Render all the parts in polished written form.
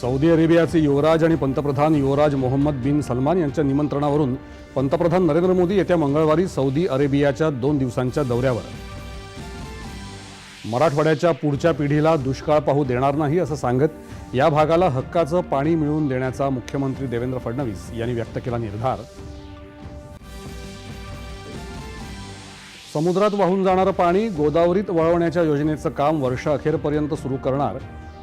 Saudi अरेबियाचे युवराज आणि पंतप्रधान युवराज मोहम्मद बिन सलमान यांच्या निमंत्रणावरून पंतप्रधान नरेंद्र मोदी येत्या मंगळवारी सौदी अरेबियाच्या 2 दिवसांच्या दौऱ्यावर. मराठवाड्याच्या पुढच्या पिढीला दुष्काळ पाहू देणार नाही असं सांगत या भागाला हक्काचं पाणी मिळवून देण्याचा मुख्यमंत्री देवेंद्र फडणवीस यांनी व्यक्त केला निर्धार. समुद्रात वाहून जाणारं पाणी गोदावरीत वळवण्याच्या योजनेचं काम वर्षअखेरपर्यंत सुरू करणार,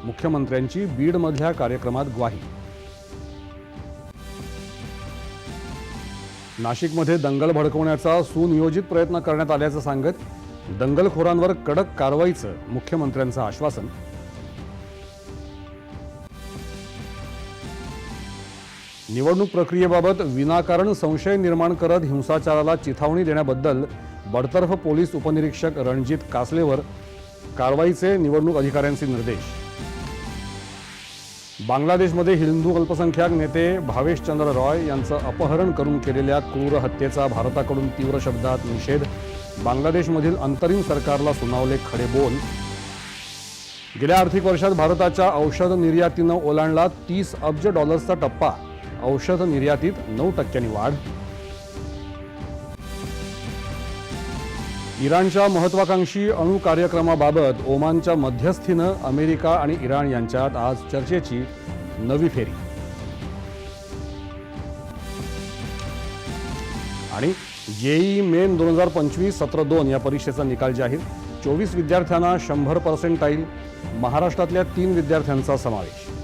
मुख्यमंत्र्यांची बीडमधल्या कार्यक्रमात ग्वाही. नाशिकमध्ये दंगल भडकवण्याचा सुनियोजित प्रयत्न करण्यात आल्याचं सांगत दंगलखोरांवर कडक कारवाईचं मुख्यमंत्र्यांचं आश्वासन. निवडणूक प्रक्रियेबाबत विनाकारण संशय निर्माण करत हिंसाचाराला चिथावणी देण्याबद्दल बडतर्फ पोलीस उपनिरीक्षक रणजित कासलेवर कारवाईचे निवडणूक अधिकाऱ्यांचे निर्देश. बांगलादेशमध्ये हिंदू अल्पसंख्याक नेते भावेश चंद्र रॉय यांचं अपहरण करून केलेल्या क्रूर हत्येचा भारताकडून तीव्र शब्दात निषेध. बांगलादेशमधील अंतरिम सरकारला सुनावले खडे बोल. गेल्या आर्थिक वर्षात भारताच्या औषध निर्यातीनं ओलांडला $30 अब्ज टप्पा. औषध निर्यातीत 9% वाढ. इराणच्या महत्वाकांक्षी अणु कार्यक्रमाबाबत ओमानच्या मध्यस्थीनं अमेरिका आणि इराण यांच्यात आज चर्चेची नवी फेरी. आणि जेईई मेन 2025 सत्र 2 या परीक्षेचा निकाल जाहीर. 24 विद्यार्थ्यांना 100% महाराष्ट्रातल्या 3 विद्यार्थ्यांचा समावेश.